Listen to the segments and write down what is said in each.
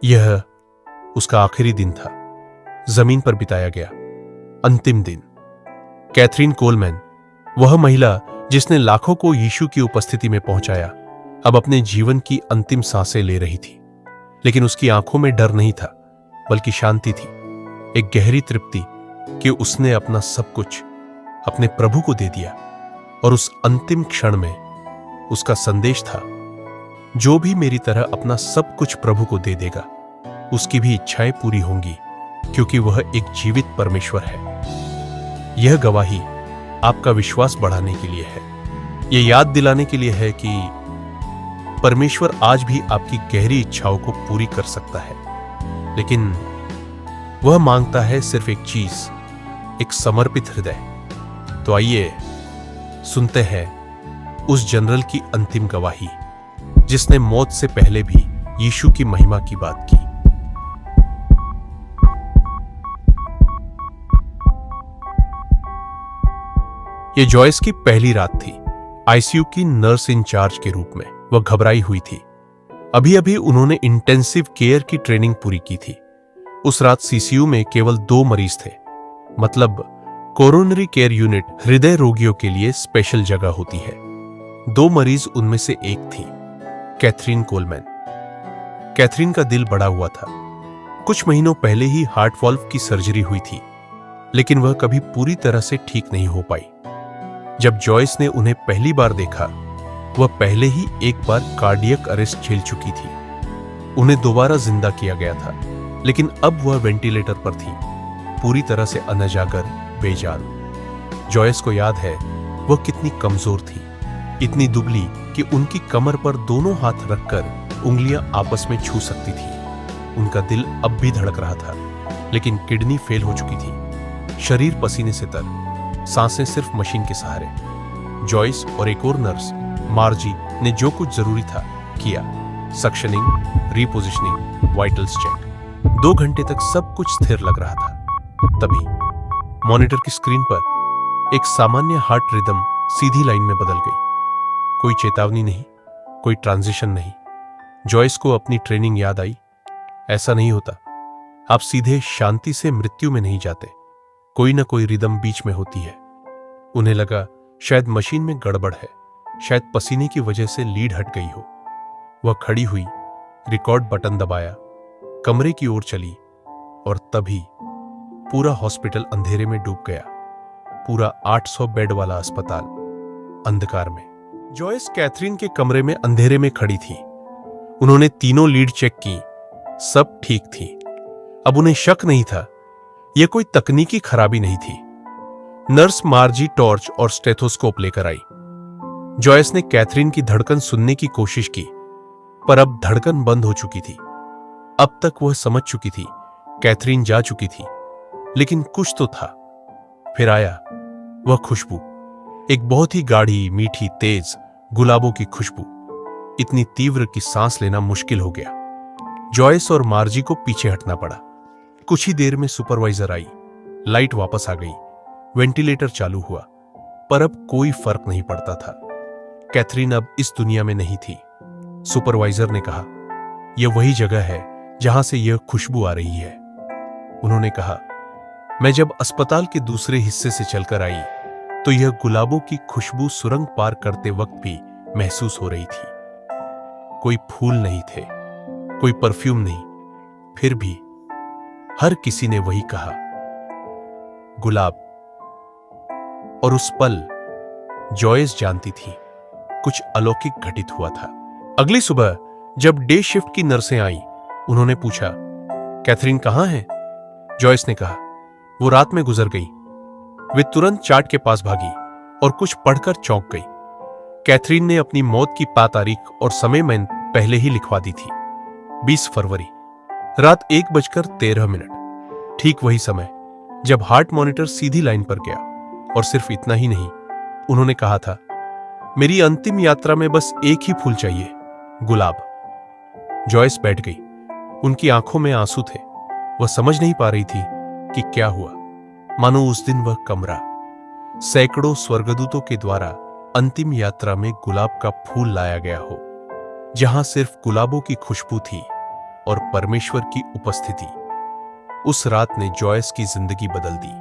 यह उसका आखिरी दिन था, जमीन पर बिताया गया अंतिम दिन। कैथरीन कोलमैन, वह महिला जिसने लाखों को यीशु की उपस्थिति में पहुंचाया, अब अपने जीवन की अंतिम सांसें ले रही थी। लेकिन उसकी आंखों में डर नहीं था, बल्कि शांति थी, एक गहरी तृप्ति कि उसने अपना सब कुछ अपने प्रभु को दे दिया। और उस अंतिम क्षण में उसका संदेश था, जो भी मेरी तरह अपना सब कुछ प्रभु को दे देगा, उसकी भी इच्छाएं पूरी होंगी, क्योंकि वह एक जीवित परमेश्वर है। यह गवाही आपका विश्वास बढ़ाने के लिए है, यह याद दिलाने के लिए है कि परमेश्वर आज भी आपकी गहरी इच्छाओं को पूरी कर सकता है। लेकिन वह मांगता है सिर्फ एक चीज, एक समर्पित हृदय। तो आइए सुनते हैं उस जनरल की अंतिम गवाही, जिसने मौत से पहले भी यीशु की महिमा की बात की। यह जॉयस की पहली रात थी, आईसीयू की नर्स इंचार्ज के रूप में। वह घबराई हुई थी। अभी अभी उन्होंने इंटेंसिव केयर की ट्रेनिंग पूरी की थी। उस रात सीसीयू में केवल 2 मरीज थे, मतलब कोरोनरी केयर यूनिट हृदय रोगियों के लिए स्पेशल जगह होती है। 2 मरीज उनमें से एक थी, कैथरीन कोलमैन। कैथरीन का दिल बढ़ा हुआ था। कुछ महीनों पहले ही हार्ट वाल्व की सर्जरी हुई थी, लेकिन वह कभी पूरी तरह से ठीक नहीं हो पाई। जब जॉयस ने उन्हें पहली बार देखा, वह पहले ही एक बार कार्डियक अरेस्ट झेल चुकी थी। उन्हें दोबारा जिंदा किया गया था, लेकिन अब वह वेंटिलेटर पर थी, पूरी तरह से अनजागर, बेजान। जॉयस को याद है वह कितनी कमजोर थी, इतनी दुबली कि उनकी कमर पर दोनों हाथ रखकर उंगलियां आपस में छू सकती थी। उनका दिल अब भी धड़क रहा था, लेकिन किडनी फेल हो चुकी थी। शरीर पसीने से तर, सांसें सिर्फ मशीन के सहारे। जॉयस और एक और नर्स मार्जी ने जो कुछ जरूरी था किया, सक्शनिंग, रीपोजिशनिंग, वाइटल्स चेक। 2 घंटे तक सब कुछ स्थिर लग रहा था। तभी मॉनिटर की स्क्रीन पर एक सामान्य हार्ट रिदम सीधी लाइन में बदल गई। कोई चेतावनी नहीं, कोई ट्रांजिशन नहीं। जॉयस को अपनी ट्रेनिंग याद आई। ऐसा नहीं होता, आप सीधे शांति से मृत्यु में नहीं जाते, कोई ना कोई रिदम बीच में होती है। उन्हें लगा शायद मशीन में गड़बड़ है, शायद पसीने की वजह से लीड हट गई हो। वह खड़ी हुई, रिकॉर्ड बटन दबाया, कमरे की ओर चली, और तभी पूरा हॉस्पिटल अंधेरे में डूब गया। पूरा 800 बेड वाला अस्पताल अंधकार में। जॉयस कैथरीन के कमरे में अंधेरे में खड़ी थी। उन्होंने तीनों लीड चेक की, सब ठीक थी। अब उन्हें शक नहीं था, यह कोई तकनीकी खराबी नहीं थी। नर्स मार्जी टॉर्च और स्टेथोस्कोप लेकर आई। जॉयस ने कैथरीन की धड़कन सुनने की कोशिश की, पर अब धड़कन बंद हो चुकी थी। अब तक वह समझ चुकी थी कैथरीन जा चुकी थी, लेकिन कुछ तो था। फिर आया वह खुशबू, एक बहुत ही गाढ़ी, मीठी, तेज गुलाबों की खुशबू, इतनी तीव्र कि सांस लेना मुश्किल हो गया। जॉयस और मार्जी को पीछे हटना पड़ा। कुछ ही देर में सुपरवाइजर आई, लाइट वापस आ गई, वेंटिलेटर चालू हुआ, पर अब कोई फर्क नहीं पड़ता था। कैथरीन अब इस दुनिया में नहीं थी। सुपरवाइजर ने कहा, यह वही जगह है जहां से यह खुशबू आ रही है। उन्होंने कहा, मैं जब अस्पताल के दूसरे हिस्से से चलकर आई तो यह गुलाबों की खुशबू सुरंग पार करते वक्त भी महसूस हो रही थी। कोई फूल नहीं थे, कोई परफ्यूम नहीं, फिर भी हर किसी ने वही कहा, गुलाब। और उस पल जॉयस जानती थी कुछ अलौकिक घटित हुआ था। अगली सुबह जब डे शिफ्ट की नर्सें आई, उन्होंने पूछा, कैथरीन कहां है? जॉयस ने कहा, वो रात में गुजर गई। वे तुरंत चार्ट के पास भागी और कुछ पढ़कर चौंक गई। कैथरीन ने अपनी मौत की तारीख और समय मैंने पहले ही लिखवा दी थी, 20 फरवरी, रात 1:13। ठीक वही समय जब हार्ट मॉनिटर सीधी लाइन पर गया। और सिर्फ इतना ही नहीं, उन्होंने कहा था, मेरी अंतिम यात्रा में बस एक ही फूल चाहिए, गुलाब। जॉयस बैठ गई। उनकी आंखों में आंसू थे। वह समझ नहीं पा रही थी कि क्या हुआ। मानो उस दिन वह कमरा सैकड़ों स्वर्गदूतों के द्वारा अंतिम यात्रा में गुलाब का फूल लाया गया हो। जहां सिर्फ गुलाबों की खुशबू थी, और परमेश्वर की उपस्थिति। उस रात ने जॉयस की जिंदगी बदल दी।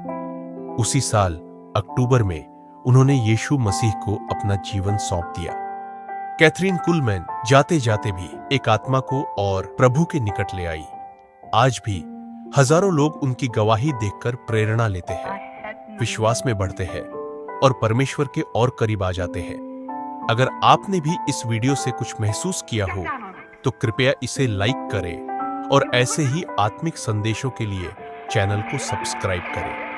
उसी साल अक्टूबर में उन्होंने यीशु मसीह को अपना जीवन सौंप दिया। कैथरीन कुलमैन जाते जाते भी एक आत्मा को और प्रभु के निकट ले आई। आज भी हजारों लोग उनकी गवाही देखकर प्रेरणा लेते हैं, विश्वास में बढ़ते हैं और परमेश्वर के और करीब आ जाते हैं। अगर आपने भी इस वीडियो से कुछ महसूस किया हो तो कृपया इसे लाइक करें और ऐसे ही आत्मिक संदेशों के लिए चैनल को सब्सक्राइब करें।